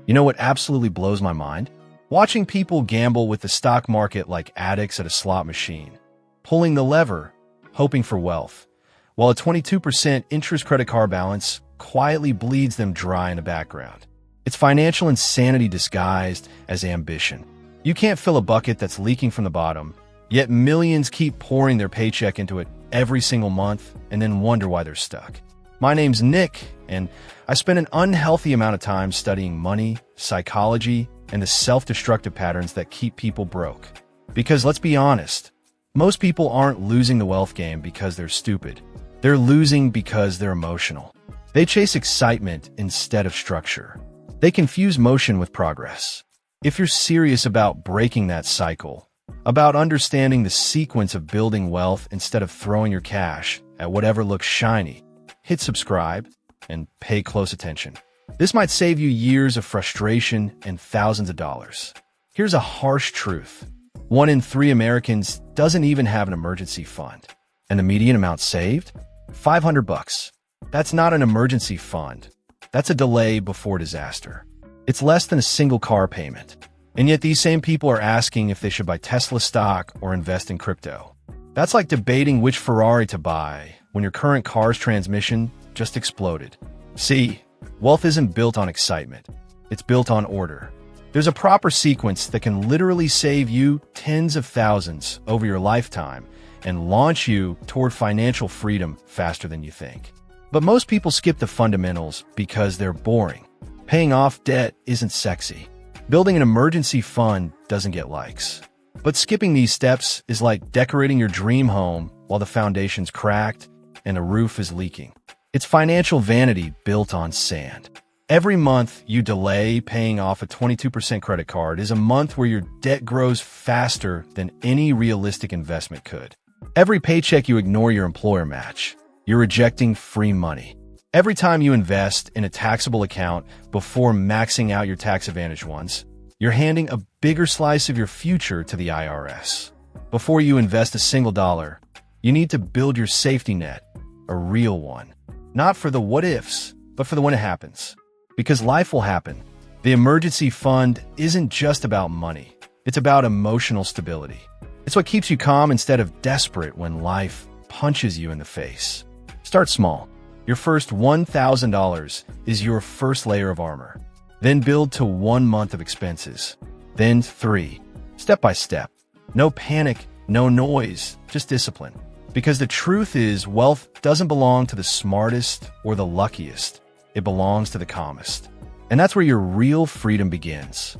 You know what absolutely blows my mind? Watching people gamble with the stock market like addicts at a slot machine, pulling the lever, hoping for wealth, while a 22% interest credit card balance quietly bleeds them dry in the background. It's financial insanity disguised as ambition. You can't fill a bucket that's leaking from the bottom, yet millions keep pouring their paycheck into it every single month and then wonder why they're stuck. My name's Nick, and I spend an unhealthy amount of time studying money, psychology, and the self-destructive patterns that keep people broke. Because let's be honest, most people aren't losing the wealth game because they're stupid. They're losing because they're emotional. They chase excitement instead of structure. They confuse motion with progress. If you're serious about breaking that cycle, about understanding the sequence of building wealth instead of throwing your cash at whatever looks shiny, hit subscribe and pay close attention. This might save you years of frustration and thousands of dollars. Here's a harsh truth. 1 in 3 Americans doesn't even have an emergency fund. And the median amount saved? $500. That's not an emergency fund. That's a delay before disaster. It's less than a single car payment. And yet these same people are asking if they should buy Tesla stock or invest in crypto. That's like debating which Ferrari to buy when your current car's transmission just exploded. See, wealth isn't built on excitement. It's built on order. There's a proper sequence that can literally save you tens of thousands over your lifetime and launch you toward financial freedom faster than you think. But most people skip the fundamentals because they're boring. Paying off debt isn't sexy. Building an emergency fund doesn't get likes. But skipping these steps is like decorating your dream home while the foundation's cracked and the roof is leaking. It's financial vanity built on sand. Every month you delay paying off a 22% credit card is a month where your debt grows faster than any realistic investment could. Every paycheck you ignore your employer match, you're rejecting free money. Every time you invest in a taxable account before maxing out your tax-advantaged ones, you're handing a bigger slice of your future to the IRS. Before you invest a single dollar, you need to build your safety net, a real one. Not for the what-ifs, but for the when it happens. Because life will happen. The emergency fund isn't just about money. It's about emotional stability. It's what keeps you calm instead of desperate when life punches you in the face. Start small. Your first $1,000 is your first layer of armor. Then build to 1 month of expenses. Then 3. Step by step. No panic, no noise, just discipline. Because the truth is, wealth doesn't belong to the smartest or the luckiest. It belongs to the calmest. And that's where your real freedom begins.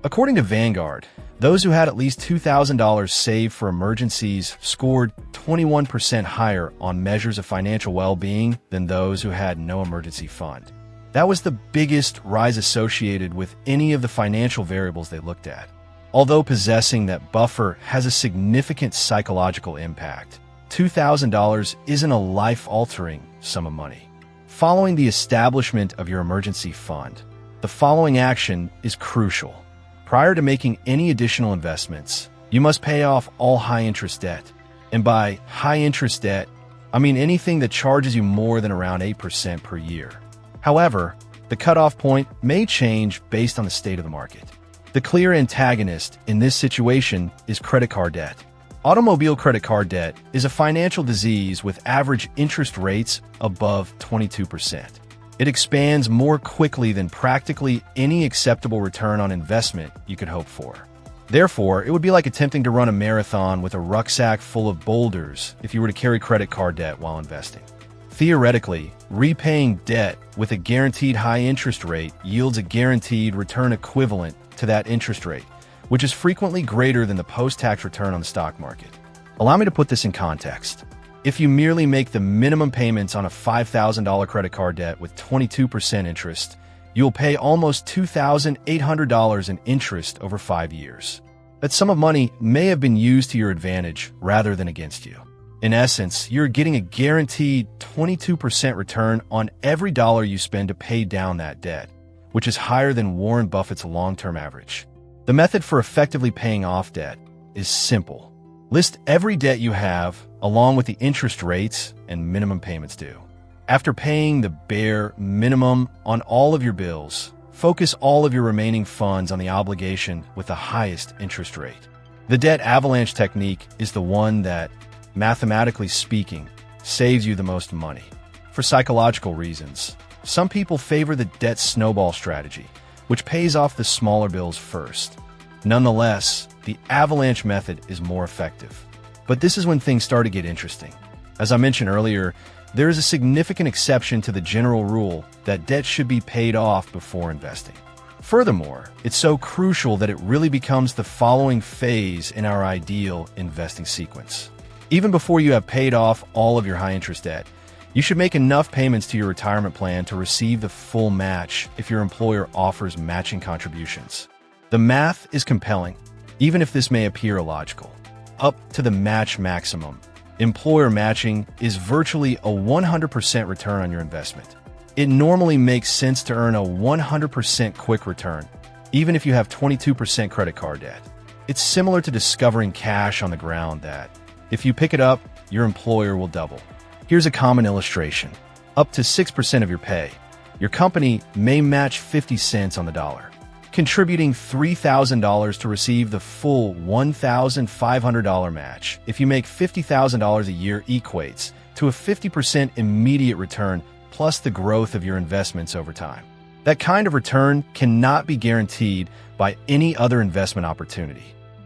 According to Vanguard, those who had at least $2,000 saved for emergencies scored 21% higher on measures of financial well-being than those who had no emergency fund. That was the biggest rise associated with any of the financial variables they looked at. Although possessing that buffer has a significant psychological impact, $2,000 isn't a life-altering sum of money. Following the establishment of your emergency fund, the following action is crucial. Prior to making any additional investments, you must pay off all high-interest debt. And by high-interest debt, I mean anything that charges you more than around 8% per year. However, the cutoff point may change based on the state of the market. The clear antagonist in this situation is credit card debt. Automobile credit card debt is a financial disease with average interest rates above 22%. It expands more quickly than practically any acceptable return on investment you could hope for. Therefore, it would be like attempting to run a marathon with a rucksack full of boulders if you were to carry credit card debt while investing. Theoretically, repaying debt with a guaranteed high interest rate yields a guaranteed return equivalent to that interest rate, which is frequently greater than the post-tax return on the stock market. Allow me to put this in context. If you merely make the minimum payments on a $5,000 credit card debt with 22% interest, you'll pay almost $2,800 in interest over 5 years. That sum of money may have been used to your advantage rather than against you. In essence, you're getting a guaranteed 22% return on every dollar you spend to pay down that debt, which is higher than Warren Buffett's long-term average. The method for effectively paying off debt is simple. List every debt you have, along with the interest rates and minimum payments due. After paying the bare minimum on all of your bills, focus all of your remaining funds on the obligation with the highest interest rate. The debt avalanche technique is the one that, mathematically speaking, saves you the most money. For psychological reasons, some people favor the debt snowball strategy, which pays off the smaller bills first. Nonetheless, the avalanche method is more effective. But this is when things start to get interesting. As I mentioned earlier, there is a significant exception to the general rule that debt should be paid off before investing. Furthermore, it's so crucial that it really becomes the following phase in our ideal investing sequence. Even before you have paid off all of your high-interest debt, you should make enough payments to your retirement plan to receive the full match if your employer offers matching contributions. The math is compelling, even if this may appear illogical. Up to the match maximum, employer matching is virtually a 100% return on your investment. It normally makes sense to earn a 100% quick return, even if you have 22% credit card debt. It's similar to discovering cash on the ground that, if you pick it up, your employer will double. Here's a common illustration. Up to 6% of your pay, your company may match 50 cents on the dollar, contributing $3,000 to receive the full $1,500 match. If you make $50,000 a year equates to a 50% immediate return plus the growth of your investments over time. That kind of return cannot be guaranteed by any other investment opportunity.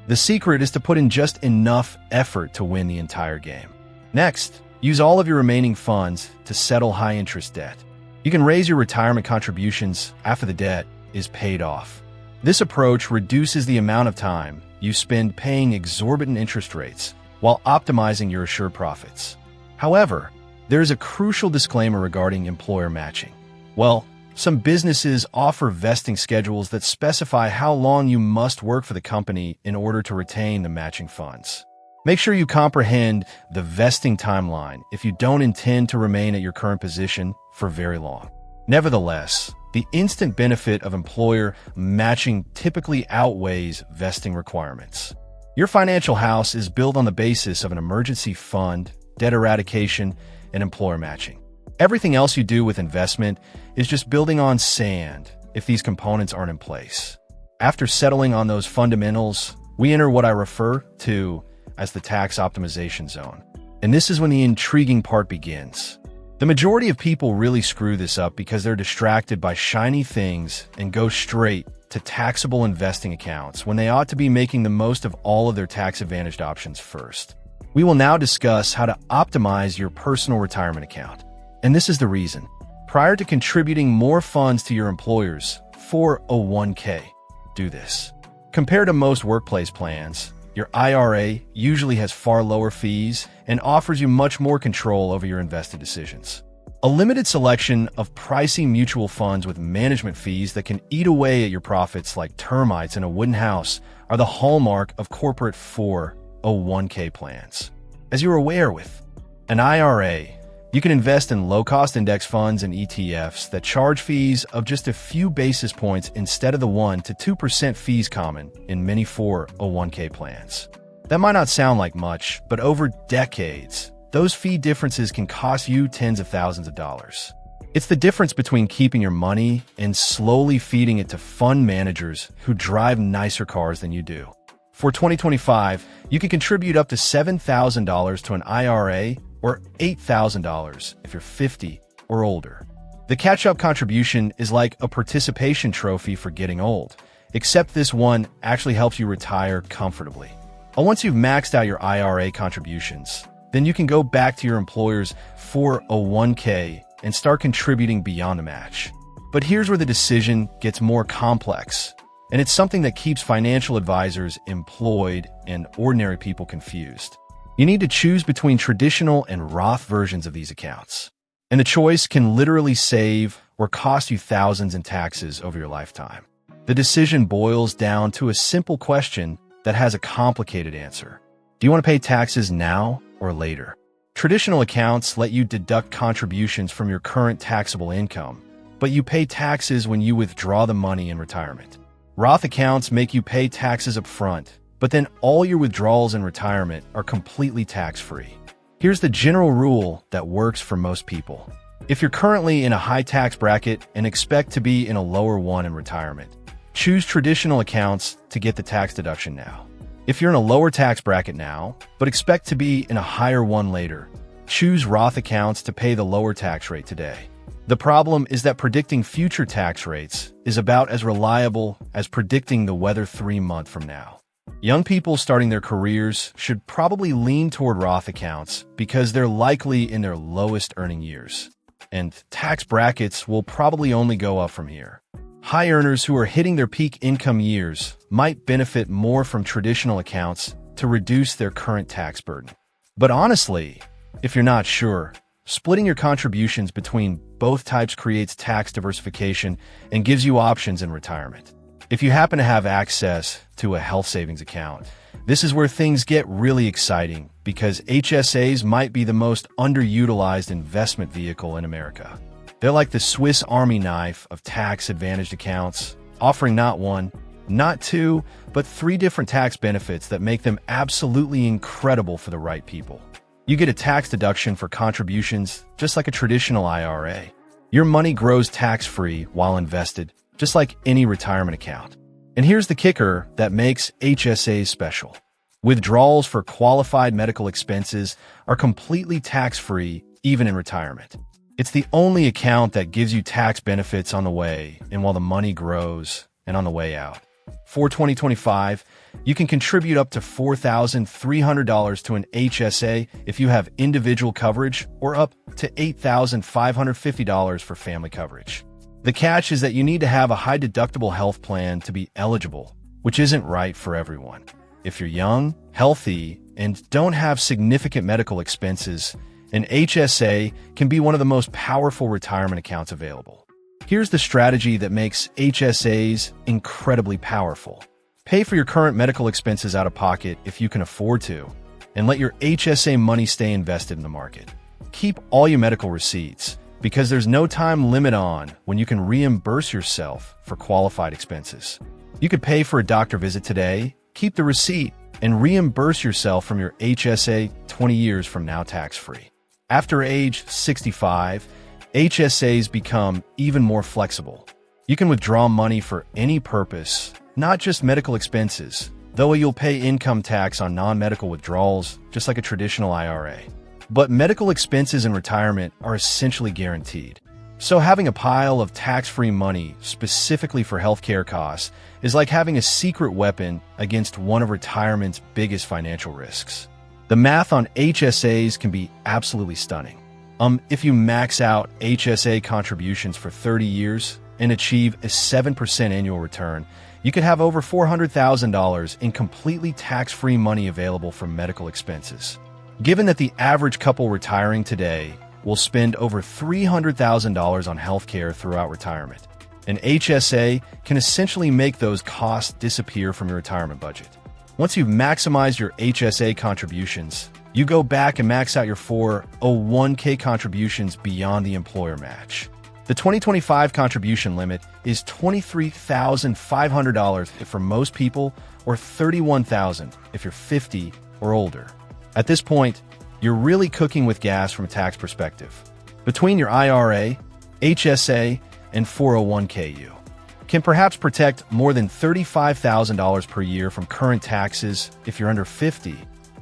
The secret is to put in just enough effort to win the entire game. Next, use all of your remaining funds to settle high-interest debt. You can raise your retirement contributions after the debt is paid off. This approach reduces the amount of time you spend paying exorbitant interest rates while optimizing your assured profits. However, there is a crucial disclaimer regarding employer matching. Well, some businesses offer vesting schedules that specify how long you must work for the company in order to retain the matching funds. Make sure you comprehend the vesting timeline if you don't intend to remain at your current position for very long. Nevertheless, the instant benefit of employer matching typically outweighs vesting requirements. Your financial house is built on the basis of an emergency fund, debt eradication, and employer matching. Everything else you do with investment is just building on sand if these components aren't in place. After settling on those fundamentals, we enter what I refer to as the tax optimization zone. And this is when the intriguing part begins. The majority of people really screw this up because they're distracted by shiny things and go straight to taxable investing accounts when they ought to be making the most of all of their tax-advantaged options first. We will now discuss how to optimize your personal retirement account. And this is the reason. Prior to contributing more funds to your employer's 401k, do this. Compared to most workplace plans, your IRA usually has far lower fees and offers you much more control over your invested decisions. A limited selection of pricey mutual funds with management fees that can eat away at your profits like termites in a wooden house are the hallmark of corporate 401k plans. As you're aware with an IRA, you can invest in low-cost index funds and ETFs that charge fees of just a few basis points instead of the 1 to 2% fees common in many 401k plans. That might not sound like much, but over decades, those fee differences can cost you tens of thousands of dollars. It's the difference between keeping your money and slowly feeding it to fund managers who drive nicer cars than you do. For 2025, you can contribute up to $7,000 to an IRA or $8,000 if you're 50 or older. The catch-up contribution is like a participation trophy for getting old, except this one actually helps you retire comfortably. And once you've maxed out your IRA contributions, then you can go back to your employer's 401k and start contributing beyond the match. But here's where the decision gets more complex, and it's something that keeps financial advisors employed and ordinary people confused. You need to choose between traditional and Roth versions of these accounts. And the choice can literally save or cost you thousands in taxes over your lifetime. The decision boils down to a simple question that has a complicated answer. Do you want to pay taxes now or later? Traditional accounts let you deduct contributions from your current taxable income, but you pay taxes when you withdraw the money in retirement. Roth accounts make you pay taxes up front, but then all your withdrawals in retirement are completely tax-free. Here's the general rule that works for most people. If you're currently in a high tax bracket and expect to be in a lower one in retirement, choose traditional accounts to get the tax deduction now. If you're in a lower tax bracket now, but expect to be in a higher one later, choose Roth accounts to pay the lower tax rate today. The problem is that predicting future tax rates is about as reliable as predicting the weather 3 months from now. Young people starting their careers should probably lean toward Roth accounts because they're likely in their lowest earning years, and tax brackets will probably only go up from here. High earners who are hitting their peak income years might benefit more from traditional accounts to reduce their current tax burden. But honestly, if you're not sure, splitting your contributions between both types creates tax diversification and gives you options in retirement. If you happen to have access to a health savings account, this is where things get really exciting because HSAs might be the most underutilized investment vehicle in America. They're like the Swiss Army knife of tax-advantaged accounts, offering not one, not two, but 3 different tax benefits that make them absolutely incredible for the right people. You get a tax deduction for contributions just like a traditional IRA. Your money grows tax-free while invested, just like any retirement account. And here's the kicker that makes HSAs special. Withdrawals for qualified medical expenses are completely tax-free, even in retirement. It's the only account that gives you tax benefits on the way and while the money grows and on the way out. For 2025, you can contribute up to $4,300 to an HSA if you have individual coverage or up to $8,550 for family coverage. The catch is that you need to have a high-deductible health plan to be eligible, which isn't right for everyone. If you're young, healthy, and don't have significant medical expenses, an HSA can be one of the most powerful retirement accounts available. Here's the strategy that makes HSAs incredibly powerful. Pay for your current medical expenses out of pocket if you can afford to, and let your HSA money stay invested in the market. Keep all your medical receipts, because there's no time limit on when you can reimburse yourself for qualified expenses. You could pay for a doctor visit today, keep the receipt, and reimburse yourself from your HSA 20 years from now tax-free. After age 65, HSAs become even more flexible. You can withdraw money for any purpose, not just medical expenses, though you'll pay income tax on non-medical withdrawals, just like a traditional IRA. But medical expenses in retirement are essentially guaranteed. So having a pile of tax-free money specifically for healthcare costs is like having a secret weapon against one of retirement's biggest financial risks. The math on HSAs can be absolutely stunning. If you max out HSA contributions for 30 years and achieve a 7% annual return, you could have over $400,000 in completely tax-free money available for medical expenses. Given that the average couple retiring today will spend over $300,000 on healthcare throughout retirement, an HSA can essentially make those costs disappear from your retirement budget. Once you've maximized your HSA contributions, you go back and max out your 401k contributions beyond the employer match. The 2025 contribution limit is $23,500 for most people or $31,000 if you're 50 or older. At this point, you're really cooking with gas from a tax perspective. Between your IRA, HSA, and 401k, you can perhaps protect more than $35,000 per year from current taxes if you're under 50,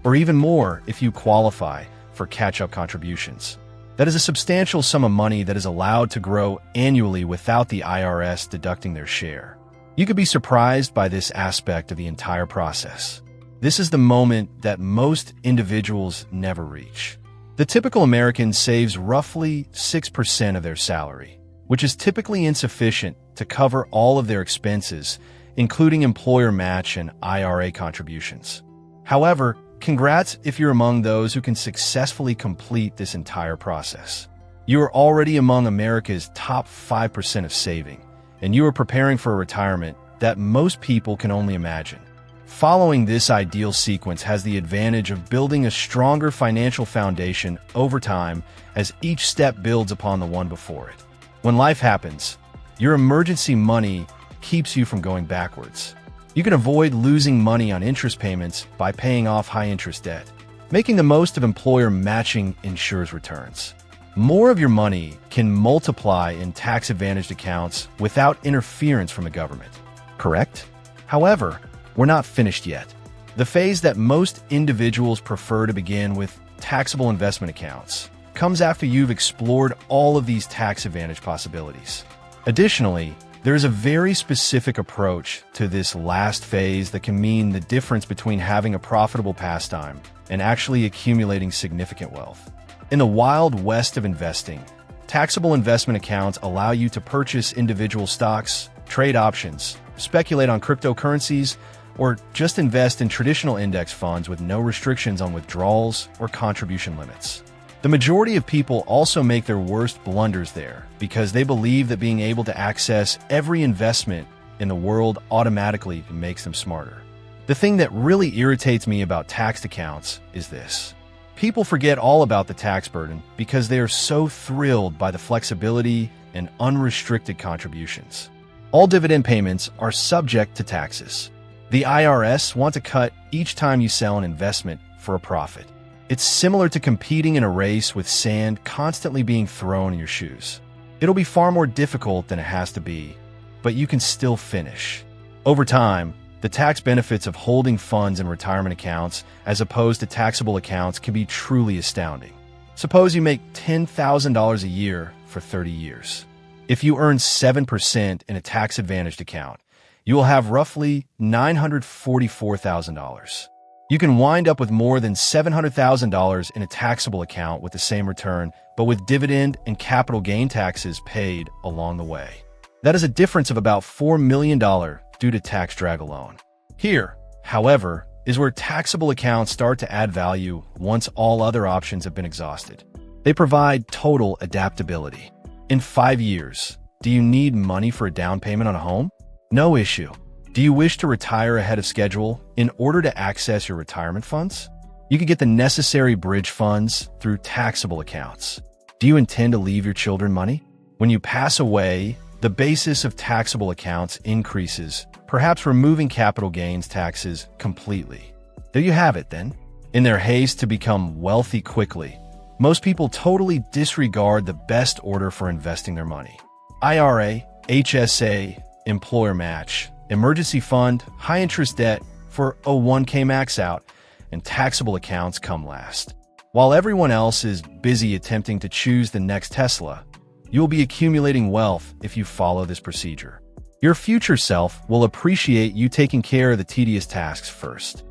or even more if you qualify for catch-up contributions. That is a substantial sum of money that is allowed to grow annually without the IRS deducting their share. You could be surprised by this aspect of the entire process. This is the moment that most individuals never reach. The typical American saves roughly 6% of their salary, which is typically insufficient to cover all of their expenses, including employer match and IRA contributions. However, congrats if you're among those who can successfully complete this entire process. You are already among America's top 5% of saving, and you are preparing for a retirement that most people can only imagine. Following this ideal sequence has the advantage of building a stronger financial foundation over time as each step builds upon the one before it. When life happens, your emergency money keeps you from going backwards. You can avoid losing money on interest payments by paying off high-interest debt. Making the most of employer matching ensures returns. more of your money can multiply in tax-advantaged accounts without interference from the government. Correct? However, we're not finished yet. The phase that most individuals prefer to begin with, taxable investment accounts, comes after you've explored all of these tax-advantaged possibilities. Additionally, there is a very specific approach to this last phase that can mean the difference between having a profitable pastime and actually accumulating significant wealth. In the wild west of investing, taxable investment accounts allow you to purchase individual stocks, trade options, speculate on cryptocurrencies, or just invest in traditional index funds with no restrictions on withdrawals or contribution limits. The majority of people also make their worst blunders there because they believe that being able to access every investment in the world automatically makes them smarter. The thing that really irritates me about taxed accounts is this. People forget all about the tax burden because they are so thrilled by the flexibility and unrestricted contributions. All dividend payments are subject to taxes. The IRS want to cut each time you sell an investment for a profit. It's similar to competing in a race with sand constantly being thrown in your shoes. It'll be far more difficult than it has to be, but you can still finish. Over time, the tax benefits of holding funds in retirement accounts as opposed to taxable accounts can be truly astounding. Suppose you make $10,000 a year for 30 years. If you earn 7% in a tax-advantaged account, you will have roughly $944,000. You can wind up with more than $700,000 in a taxable account with the same return, but with dividend and capital gain taxes paid along the way. That is a difference of about $4 million due to tax drag alone. Here, however, is where taxable accounts start to add value once all other options have been exhausted. They provide total adaptability. In 5 years, do you need money for a down payment on a home? No issue. Do you wish to retire ahead of schedule in order to access your retirement funds? You can get the necessary bridge funds through taxable accounts. Do you intend to leave your children money? When you pass away, the basis of taxable accounts increases, perhaps removing capital gains taxes completely. There you have it then. In their haste to become wealthy quickly, most people totally disregard the best order for investing their money. IRA, HSA, employer match, emergency fund, high-interest debt for a 1K max out, and taxable accounts come last. While everyone else is busy attempting to choose the next Tesla, you'll be accumulating wealth if you follow this procedure. Your future self will appreciate you taking care of the tedious tasks first.